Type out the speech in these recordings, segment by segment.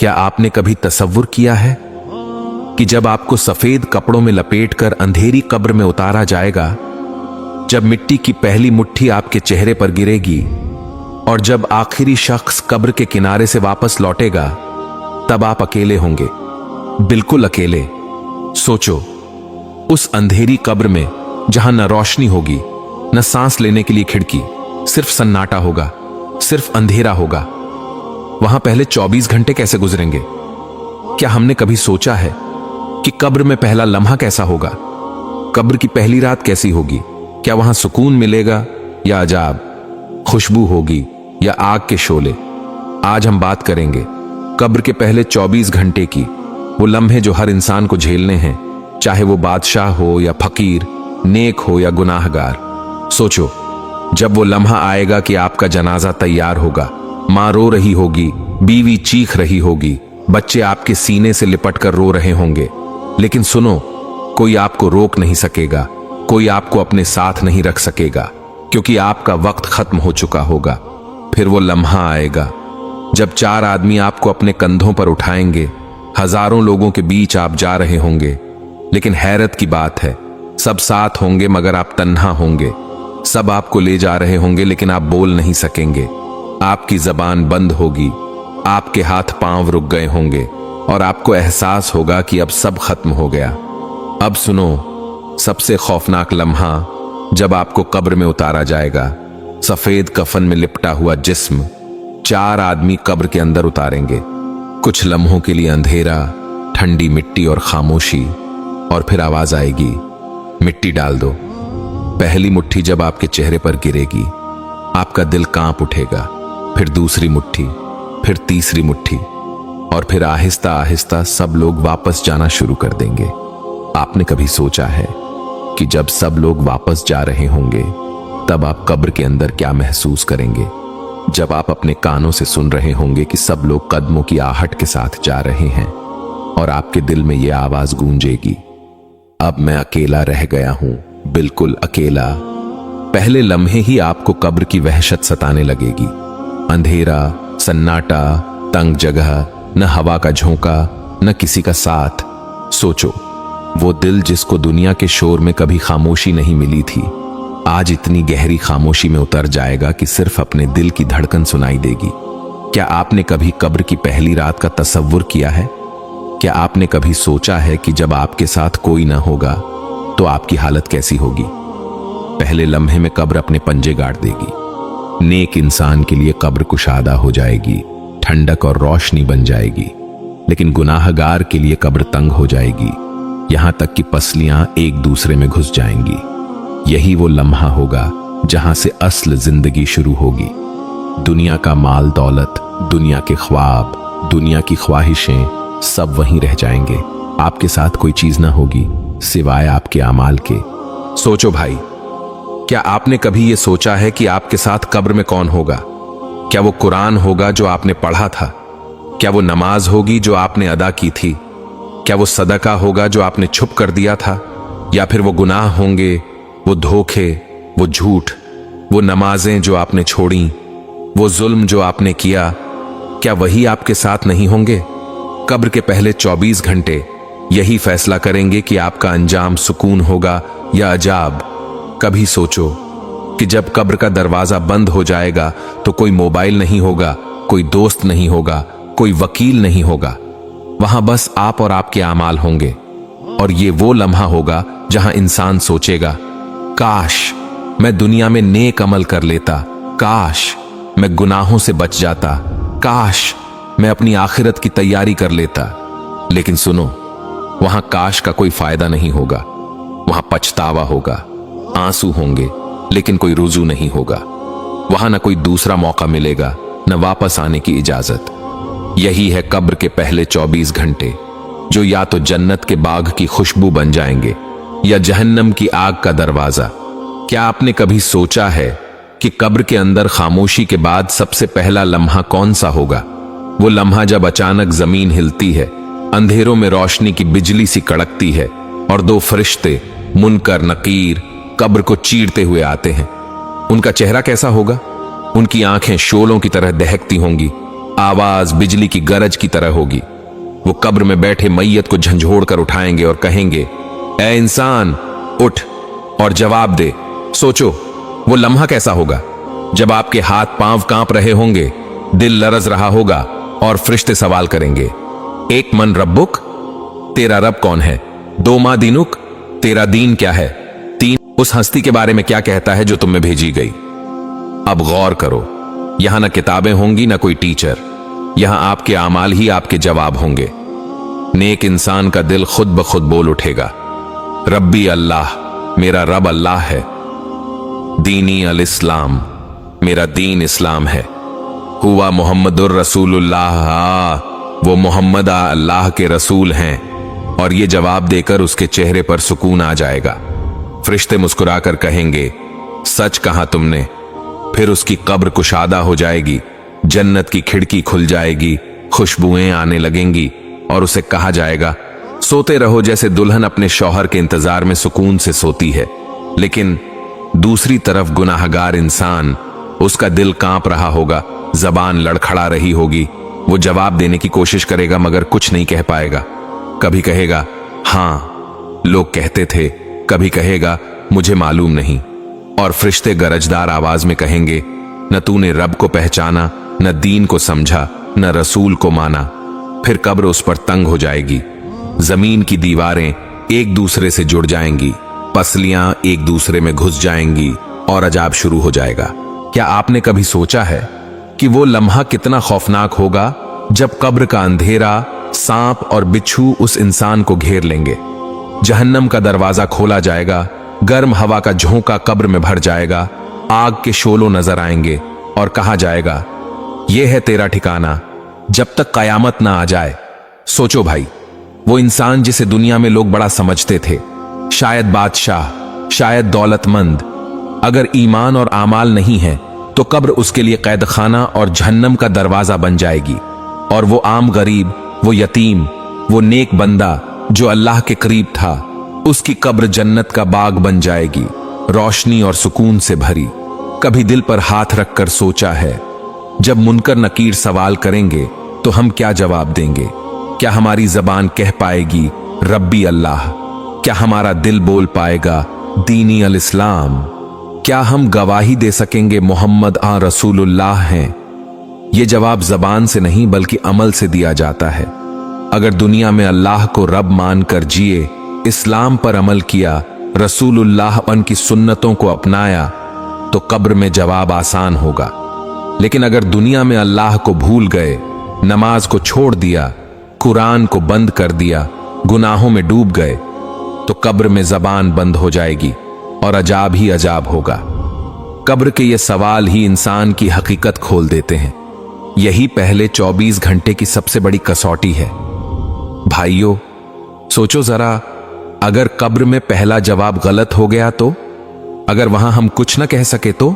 क्या आपने कभी तसव्वुर किया है कि जब आपको सफेद कपड़ों में लपेटकर अंधेरी कब्र में उतारा जाएगा, जब मिट्टी की पहली मुट्ठी आपके चेहरे पर गिरेगी और जब आखिरी शख्स कब्र के किनारे से वापस लौटेगा, तब आप अकेले होंगे, बिल्कुल अकेले। सोचो, उस अंधेरी कब्र में जहां न रोशनी होगी, न सांस लेने के लिए खिड़की, सिर्फ सन्नाटा होगा, सिर्फ अंधेरा होगा। वहां पहले 24 घंटे कैसे गुजरेंगे? क्या हमने कभी सोचा है कि कब्र में पहला लम्हा कैसा होगा? कब्र की पहली रात कैसी होगी? क्या वहां सुकून मिलेगा या अजाब? खुशबू होगी या आग के शोले? आज हम बात करेंगे कब्र के पहले 24 घंटे की, वो लम्हे जो हर इंसान को झेलने हैं, चाहे वो बादशाह हो या फकीर, नेक हो या गुनाहगार। सोचो, जब वो लम्हा आएगा कि आपका जनाजा तैयार होगा, मां रो रही होगी, बीवी चीख रही होगी, बच्चे आपके सीने से लिपट कर रो रहे होंगे, लेकिन सुनो, कोई आपको रोक नहीं सकेगा, कोई आपको अपने साथ नहीं रख सकेगा, क्योंकि आपका वक्त खत्म हो चुका होगा। फिर वो लम्हा आएगा जब 4 आदमी आपको अपने कंधों पर उठाएंगे, हजारों लोगों के बीच आप जा रहे होंगे, लेकिन हैरत की बात है, सब साथ होंगे मगर आप तन्हा होंगे। सब आपको ले जा रहे होंगे लेकिन आप बोल नहीं सकेंगे, आपकी जबान बंद होगी, आपके हाथ पांव रुक गए होंगे और आपको एहसास होगा कि अब सब खत्म हो गया। अब सुनो, सबसे खौफनाक लम्हा जब आपको कब्र में उतारा जाएगा। सफेद कफन में लिपटा हुआ जिस्म, 4 आदमी कब्र के अंदर उतारेंगे। कुछ लम्हों के लिए अंधेरा, ठंडी मिट्टी और खामोशी, और फिर आवाज आएगी, मिट्टी डाल दो। पहली मुट्ठी जब आपके चेहरे पर गिरेगी, आपका दिल कांप उठेगा, फिर दूसरी मुट्ठी, फिर तीसरी मुट्ठी, और फिर आहिस्ता आहिस्ता सब लोग वापस जाना शुरू कर देंगे। आपने कभी सोचा है कि जब सब लोग वापस जा रहे होंगे, तब आप कब्र के अंदर क्या महसूस करेंगे? जब आप अपने कानों से सुन रहे होंगे कि सब लोग कदमों की आहट के साथ जा रहे हैं और आपके दिल में यह आवाज गूंजेगी, अब मैं अकेला रह गया हूं, बिल्कुल अकेला। पहले लम्हे ही आपको कब्र की वहशत सताने लगेगी। अंधेरा, सन्नाटा, तंग जगह, न हवा का झोंका, न किसी का साथ। सोचो, वो दिल जिसको दुनिया के शोर में कभी खामोशी नहीं मिली थी, आज इतनी गहरी खामोशी में उतर जाएगा कि सिर्फ अपने दिल की धड़कन सुनाई देगी। क्या आपने कभी कब्र की पहली रात का तसव्वुर किया है? क्या आपने कभी सोचा है कि जब आपके साथ कोई ना होगा तो आपकी हालत कैसी होगी? पहले लम्हे में कब्र अपने पंजे गाड़ देगी। नेक इंसान के लिए कब्र कुशादा हो जाएगी, ठंडक और रोशनी बन जाएगी, लेकिन गुनाहगार के लिए कब्र तंग हो जाएगी, यहां तक कि पसलियां एक दूसरे में घुस जाएंगी। यही वो लम्हा होगा जहां से असल जिंदगी शुरू होगी। दुनिया का माल दौलत, दुनिया के ख्वाब, दुनिया की ख्वाहिशें, सब वहीं रह जाएंगे। आपके साथ कोई चीज ना होगी सिवाय आपके अमाल के। सोचो भाई, क्या आपने कभी ये सोचा है कि आपके साथ कब्र में कौन होगा? क्या वो कुरान होगा जो आपने पढ़ा था? क्या वो नमाज होगी जो आपने अदा की थी? क्या वो सदका होगा जो आपने छुप कर दिया था? या फिर वो गुनाह होंगे, वो धोखे, वो झूठ, वो नमाजें जो आपने छोड़ी, वो जुल्म जो आपने किया, क्या वही आपके साथ नहीं होंगे? कब्र के पहले 24 घंटे यही फैसला करेंगे कि आपका अंजाम सुकून होगा या अजाब। कभी सोचो कि जब कब्र का दरवाजा बंद हो जाएगा तो कोई मोबाइल नहीं होगा, कोई दोस्त नहीं होगा, कोई वकील नहीं होगा, वहां बस आप और आपके आमाल होंगे। और ये वो लम्हा होगा जहां इंसान सोचेगा, काश मैं दुनिया में नेक अमल कर लेता, काश मैं गुनाहों से बच जाता, काश मैं अपनी आखिरत की तैयारी कर लेता। लेकिन सुनो, वहां काश का कोई फायदा नहीं होगा, वहां पछतावा होगा, आंसू होंगे, लेकिन कोई रुजू नहीं होगा। वहां न कोई दूसरा मौका मिलेगा, न वापस आने की इजाजत। यही है कब्र के पहले 24 घंटे, जो या तो जन्नत के बाग की खुशबू बन जाएंगे या जहन्नम की आग का दरवाजा। क्या आपने कभी सोचा है कि कब्र के अंदर खामोशी के बाद सबसे पहला लम्हा कौन सा होगा? वो लम्हा जब अचानक जमीन हिलती है, अंधेरों में रोशनी की बिजली सी कड़कती है और 2 फरिश्ते मुनकर नकीर कब्र को चीरते हुए आते हैं। उनका चेहरा कैसा होगा? उनकी आंखें शोलों की तरह दहकती होंगी, आवाज बिजली की गरज की तरह होगी। वो कब्र में बैठे मैयत को झंझोड़ कर उठाएंगे और कहेंगे, ए इंसान उठ और जवाब दे। सोचो वो लम्हा कैसा होगा जब आपके हाथ पांव कांप रहे होंगे, दिल लरज रहा होगा और फरिश्ते सवाल करेंगे, एक मन रब्बुक, तेरा रब कौन है? दो मा दीनुक, तेरा दीन क्या है? तीन, उस हस्ती के बारे में क्या कहता है जो तुम में भेजी गई? अब गौर करो, यहां ना किताबें होंगी ना कोई टीचर, यहां आपके आमाल ही आपके जवाब होंगे। नेक इंसान का दिल खुद ब खुद बोल उठेगा, रब्बी अल्लाह, मेरा रब अल्लाह है। दीनी अल इस्लाम, मेरा दीन इस्लाम है। हुआ मोहम्मदुर रसूलुल्लाह, वो मोहम्मद अल्लाह के रसूल हैं। और ये जवाब देकर उसके चेहरे पर सुकून आ जाएगा। फरिश्ते मुस्कुराकर कहेंगे, सच कहा तुमने। फिर उसकी कब्र कुशादा हो जाएगी, जन्नत की खिड़की खुल जाएगी, खुशबुएं आने लगेंगी और उसे कहा जाएगा, सोते रहो जैसे दुल्हन अपने शौहर के इंतजार में सुकून से सोती है। लेकिन दूसरी तरफ गुनाहगार इंसान, उसका दिल कांप रहा होगा, जबान लड़खड़ा रही होगी। वो जवाब देने की कोशिश करेगा मगर कुछ नहीं कह पाएगा। कभी कहेगा, हां लोग कहते थे, कभी कहेगा, मुझे मालूम नहीं। और फरिश्ते गरजदार आवाज में कहेंगे, न तूने रब को पहचाना, न दीन को समझा, न रसूल को माना। फिर कब्र उस पर तंग हो जाएगी, जमीन की दीवारें एक दूसरे से जुड़ जाएंगी, पसलियां एक दूसरे में घुस जाएंगी और अजाब शुरू हो जाएगा। क्या आपने कभी सोचा है कि वो लम्हा कितना खौफनाक होगा जब कब्र का अंधेरा, सांप और बिच्छू उस इंसान को घेर लेंगे? जहन्नम का दरवाजा खोला जाएगा, गर्म हवा का झोंका कब्र में भर जाएगा, आग के शोलों नजर आएंगे और कहा जाएगा, यह है तेरा ठिकाना जब तक कयामत ना आ जाए। सोचो भाई, वो इंसान जिसे दुनिया में लोग बड़ा समझते थे, शायद बादशाह, शायद दौलतमंद, अगर ईमान और आमाल नहीं है तो कब्र उसके लिए कैद खाना और जहन्नम का दरवाजा बन जाएगी। और वो आम गरीब, वो यतीम, वो नेक बंदा जो अल्लाह के करीब था, उसकी कब्र जन्नत का बाग बन जाएगी, रोशनी और सुकून से भरी। कभी दिल पर हाथ रखकर सोचा है, जब मुनकर नकीर सवाल करेंगे तो हम क्या जवाब देंगे? क्या हमारी जबान कह पाएगी रब्बी अल्लाह? क्या हमारा दिल बोल पाएगा दीनी अल इस्लाम? क्या हम गवाही दे सकेंगे मोहम्मद रसूलुल्लाह हैं? ये जवाब जबान से नहीं बल्कि अमल से दिया जाता है। अगर दुनिया में अल्लाह को रब मानकर जिए, इस्लाम पर अमल किया, रसूलुल्लाह उनकी सुन्नतों को अपनाया, तो कब्र में जवाब आसान होगा। लेकिन अगर दुनिया में अल्लाह को भूल गए, नमाज को छोड़ दिया, कुरान को बंद कर दिया, गुनाहों में डूब गए, तो कब्र में जबान बंद हो जाएगी और अजाब ही अजाब होगा। कब्र के ये सवाल ही इंसान की हकीकत खोल देते हैं। यही पहले 24 घंटे की सबसे बड़ी कसौटी है। भाइयों, सोचो जरा, अगर कब्र में पहला जवाब गलत हो गया तो? अगर वहां हम कुछ न कह सके तो?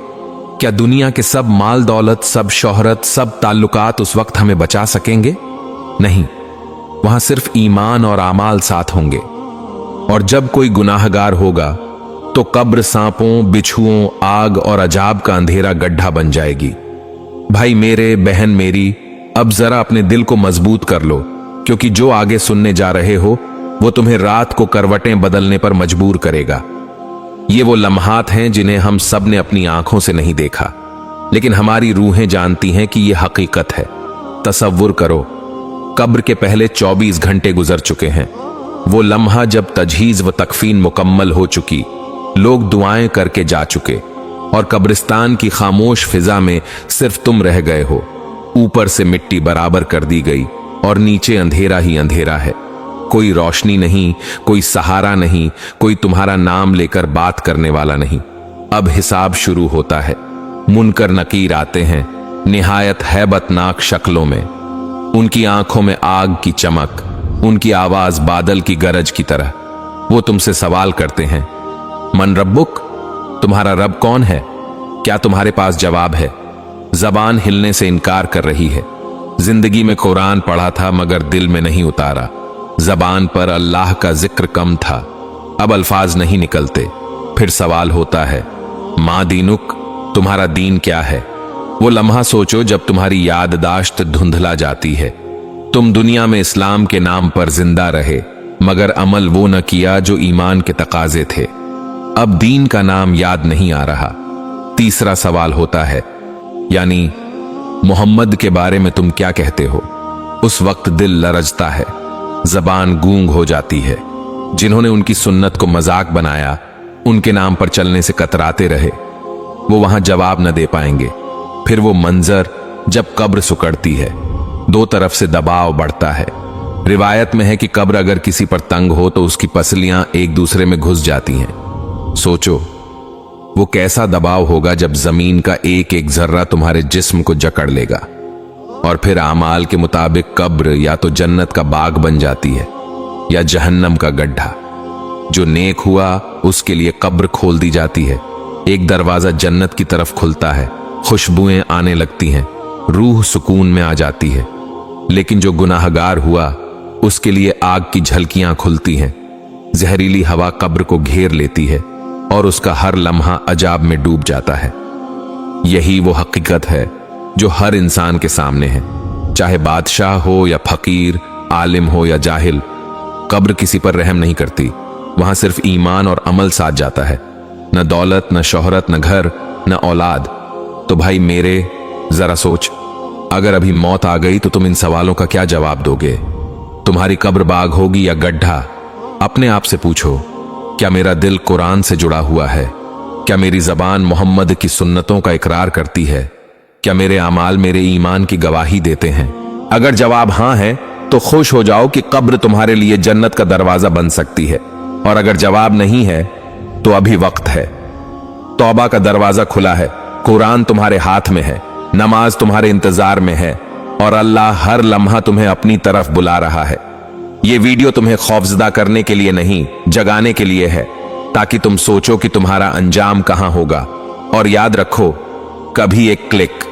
क्या दुनिया के सब माल दौलत, सब शोहरत, सब ताल्लुकात उस वक्त हमें बचा सकेंगे? नहीं, वहां सिर्फ ईमान और आमाल साथ होंगे। और जब कोई गुनाहगार होगा तो कब्र सांपों, बिच्छुओं, आग और अजाब का अंधेरा गड्ढा बन जाएगी। भाई मेरे, बहन मेरी, अब जरा अपने दिल को मजबूत कर लो, क्योंकि जो आगे सुनने जा रहे हो वो तुम्हें रात को करवटें बदलने पर मजबूर करेगा। ये वो लम्हात हैं जिन्हें हम सब ने अपनी आंखों से नहीं देखा, लेकिन हमारी रूहें जानती हैं कि यह हकीकत है। तसव्वुर करो, कब्र के पहले 24 घंटे गुजर चुके हैं। वो लम्हा जब तजहीज व तकफीन मुकम्मल हो चुकी, लोग दुआएं करके जा चुके और कब्रिस्तान की खामोश फिजा में सिर्फ तुम रह गए हो। ऊपर से मिट्टी बराबर कर दी गई और नीचे अंधेरा ही अंधेरा है। कोई रोशनी नहीं, कोई सहारा नहीं, कोई तुम्हारा नाम लेकर बात करने वाला नहीं। अब हिसाब शुरू होता है। मुनकर नकीर आते हैं, निहायत हैबतनाक शक्लों में। उनकी आंखों में आग की चमक, उनकी आवाज बादल की गरज की तरह। वो तुमसे सवाल करते हैं, मन रब्बुक, तुम्हारा रब कौन है? क्या तुम्हारे पास जवाब है? जबान हिलने से इनकार कर रही है। जिंदगी में कुरान पढ़ा था मगर दिल में नहीं उतारा। जबान पर अल्लाह का जिक्र कम था, अब अल्फाज नहीं निकलते। फिर सवाल होता है, माँ दीनुक, तुम्हारा दीन क्या है? वो लम्हा सोचो जब तुम्हारी याददाश्त धुंधला जाती है। तुम दुनिया में इस्लाम के नाम पर जिंदा रहे, मगर अमल वो न किया जो ईमान के तकाजे थे। अब दीन का नाम याद नहीं आ रहा। तीसरा सवाल होता है, यानी मोहम्मद के बारे में तुम क्या कहते हो? उस वक्त दिल लरजता है, जबान गूंग हो जाती है। जिन्होंने उनकी सुन्नत को मजाक बनाया, उनके नाम पर चलने से कतराते रहे, वो वहां जवाब न दे पाएंगे। फिर वो मंजर जब कब्र सुकड़ती है, दो तरफ से दबाव बढ़ता है। रिवायत में है कि कब्र अगर किसी पर तंग हो तो उसकी पसलियां एक दूसरे में घुस जाती हैं। सोचो वो कैसा दबाव होगा जब जमीन का एक एक जर्रा तुम्हारे जिस्म को जकड़ लेगा। और फिर आमाल के मुताबिक कब्र या तो जन्नत का बाग बन जाती है या जहन्नम का गड्ढा। जो नेक हुआ उसके लिए कब्र खोल दी जाती है, एक दरवाजा जन्नत की तरफ खुलता है, खुशबुएं आने लगती हैं, रूह सुकून में आ जाती है। लेकिन जो गुनाहगार हुआ उसके लिए आग की झलकियां खुलती हैं, जहरीली हवा कब्र को घेर लेती है और उसका हर लम्हा अजाब में डूब जाता है। यही वो हकीकत है जो हर इंसान के सामने है, चाहे बादशाह हो या फकीर, आलिम हो या जाहिल। कब्र किसी पर रहम नहीं करती, वहां सिर्फ ईमान और अमल साथ जाता है। न दौलत, न शोहरत, न घर, न औलाद। तो भाई मेरे, जरा सोच, अगर अभी मौत आ गई तो तुम इन सवालों का क्या जवाब दोगे? तुम्हारी कब्र बाग होगी या गड्ढा? अपने आप से पूछो, क्या मेरा दिल कुरान से जुड़ा हुआ है? क्या मेरी जबान मोहम्मद की सुन्नतों का इकरार करती है? क्या मेरे अमाल मेरे ईमान की गवाही देते हैं? अगर जवाब हां है तो खुश हो जाओ कि कब्र तुम्हारे लिए जन्नत का दरवाजा बन सकती है। और अगर जवाब नहीं है तो अभी वक्त है। तौबा का दरवाजा खुला है, कुरान तुम्हारे हाथ में है, नमाज तुम्हारे इंतजार में है और अल्लाह हर लम्हा तुम्हें अपनी तरफ बुला रहा है। ये वीडियो तुम्हें खौफजदा करने के लिए नहीं, जगाने के लिए है, ताकि तुम सोचो कि तुम्हारा अंजाम कहां होगा। और याद रखो, कभी एक क्लिक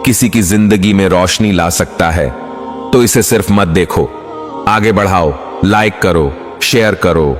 किसी की जिंदगी में रोशनी ला सकता है। तो इसे सिर्फ मत देखो, आगे बढ़ाओ, लाइक करो, शेयर करो